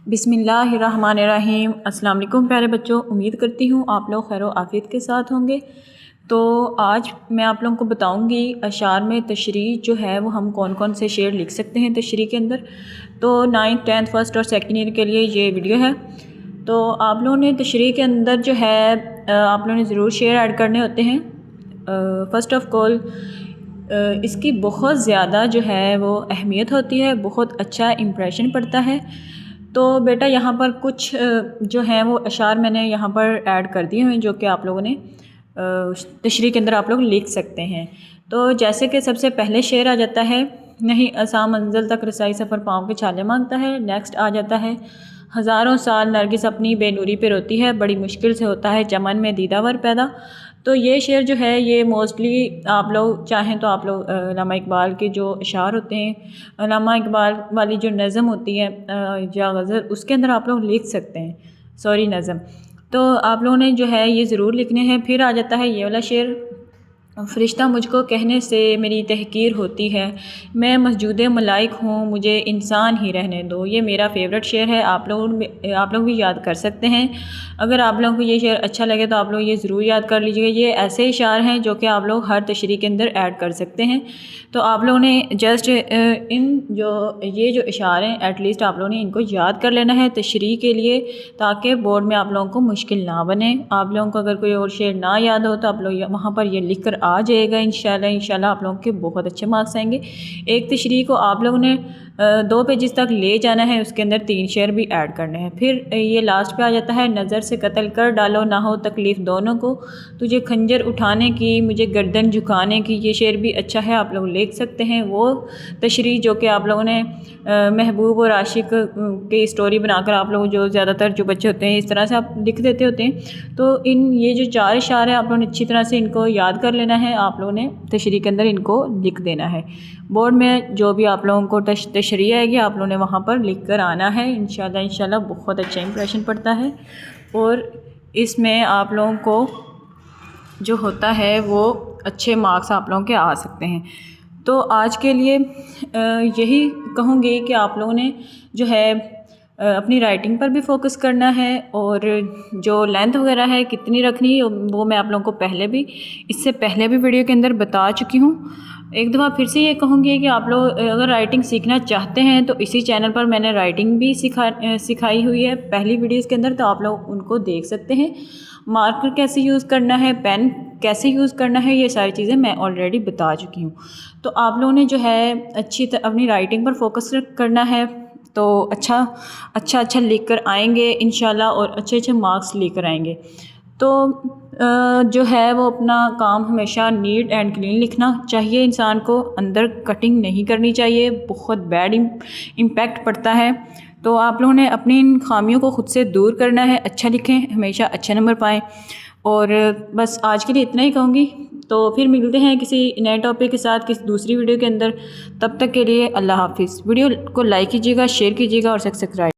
बिस्मिल्लाहिर्रहमानिर्रहीम। अस्सलाम वालेकुम प्यारे बच्चों, उम्मीद करती हूँ आप लोग खैर आफियत के साथ होंगे। तो आज मैं आप लोगों को बताऊँगी अशार में तशरीह जो है वो हम कौन कौन से शेर लिख सकते हैं तशरीह के अंदर। तो 9th 10th फर्स्ट और सेकेंड ईयर के लिए ये वीडियो है। तो आप लोगों ने तशरीह के अंदर जो है आप लोगों ने ज़रूर शेर ऐड करने होते हैं। फ़र्स्ट ऑफ़ ऑल इसकी बहुत ज़्यादा जो है वो अहमियत होती है, बहुत अच्छा इम्प्रेशन पड़ता है। तो बेटा यहाँ पर कुछ जो हैं वो अशार मैंने यहाँ पर ऐड कर दिए हैं जो कि आप लोगों ने तशरीह के अंदर आप लोग लिख सकते हैं। तो जैसे कि सबसे पहले शेर आ जाता है, नहीं आसां मंजिल तक रसाई सफ़र पाँव के छाले मांगता है। नेक्स्ट आ जाता है, हज़ारों साल नरगिस अपनी बेनूरी पे रोती है, बड़ी मुश्किल से होता है चमन में दीदावर पैदा। तो ये शेर जो है ये मोस्टली आप लोग चाहें तो आप लोग अल्लामा इकबाल के जो अशार होते हैं, अल्लामा इकबाल वाली जो नज़म होती है या गज़ल, उसके अंदर आप लोग लिख सकते हैं, सॉरी नज़म। तो आप लोगों ने जो है ये ज़रूर लिखने हैं। फिर आ जाता है ये वाला शेर, फ़रिश्ता मुझको कहने से मेरी तहकीर होती है, मैं मस्जूद मलाइक हूँ मुझे इंसान ही रहने दो। ये मेरा फ़ेवरेट शेर है, आप लोग भी याद कर सकते हैं। अगर आप लोगों को ये शेर अच्छा लगे तो आप लोग ये ज़रूर याद कर लीजिएगा। ये ऐसे इशार हैं जो कि आप लोग हर तशरीह के अंदर ऐड कर सकते हैं। तो आप लोगों ने जस्ट ये जो इशारे हैं एटलीस्ट आप लोगों ने इनको याद कर लेना है तशरीह के लिए, ताकि बोर्ड में आप लोगों को मुश्किल ना बने। आप लोगों को अगर कोई और शेर ना याद हो तो आप लोग वहाँ पर ये लिख कर आ जाएगा। इंशाल्लाह आप लोगों के बहुत अच्छे मार्क्स आएंगे। एक तशरीह को आप लोगों ने 2 पेजेस तक ले जाना है, उसके अंदर 3 शेर भी ऐड करने हैं। फिर ये लास्ट पे आ जाता है, नज़र से कत्ल कर डालो ना हो तकलीफ़ दोनों को, तुझे खंजर उठाने की मुझे गर्दन झुकाने की। ये शेर भी अच्छा है, आप लोग लिख सकते हैं। वो तशरीह जो कि आप लोगों ने महबूब और आशिक की स्टोरी बनाकर आप लोग जो ज़्यादातर जो बच्चे होते हैं इस तरह से आप लिख देते होते हैं। तो ये जो 4 इशारे आप लोगों ने अच्छी तरह से इनको याद कर लेना है, आप लोगों ने तशरीह के अंदर इनको लिख देना है। बोर्ड में जो भी आप लोगों को तशरीह आएगी आप लोगों ने वहाँ पर लिख कर आना है। इंशाल्लाह बहुत अच्छा इंप्रेशन पड़ता है और इसमें आप लोगों को जो होता है वो अच्छे मार्क्स आप लोगों के आ सकते हैं। तो आज के लिए यही कहूँगी कि आप लोगों ने जो है अपनी राइटिंग पर भी फोकस करना है और जो लेंथ वगैरह है कितनी रखनी है वो मैं आप लोगों को इससे पहले भी वीडियो के अंदर बता चुकी हूँ। एक दफ़ा फिर से ये कहूँगी कि आप लोग अगर राइटिंग सीखना चाहते हैं तो इसी चैनल पर मैंने राइटिंग भी सिखाई हुई है पहली वीडियोस के अंदर, तो आप लोग उनको देख सकते हैं। मार्कर कैसे यूज़ करना है, पेन कैसे यूज़ करना है, ये सारी चीज़ें मैं ऑलरेडी बता चुकी हूँ। तो आप लोगों ने जो है अपनी राइटिंग पर फोकस करना है, तो अच्छा लिख कर आएंगे इंशाल्लाह और अच्छे मार्क्स लेकर आएंगे। तो जो है वो अपना काम हमेशा नीट एंड क्लीन लिखना चाहिए। इंसान को अंदर कटिंग नहीं करनी चाहिए, बहुत बैड इम्पैक्ट पड़ता है। तो आप लोगों ने अपनी इन खामियों को ख़ुद से दूर करना है, अच्छा लिखें, हमेशा अच्छे नंबर पाएँ। और बस आज के लिए इतना ही कहूँगी। तो फिर मिलते हैं किसी नए टॉपिक के साथ किसी दूसरी वीडियो के अंदर। तब तक के लिए अल्लाह हाफिज़। वीडियो को लाइक कीजिएगा, शेयर कीजिएगा और सब्सक्राइब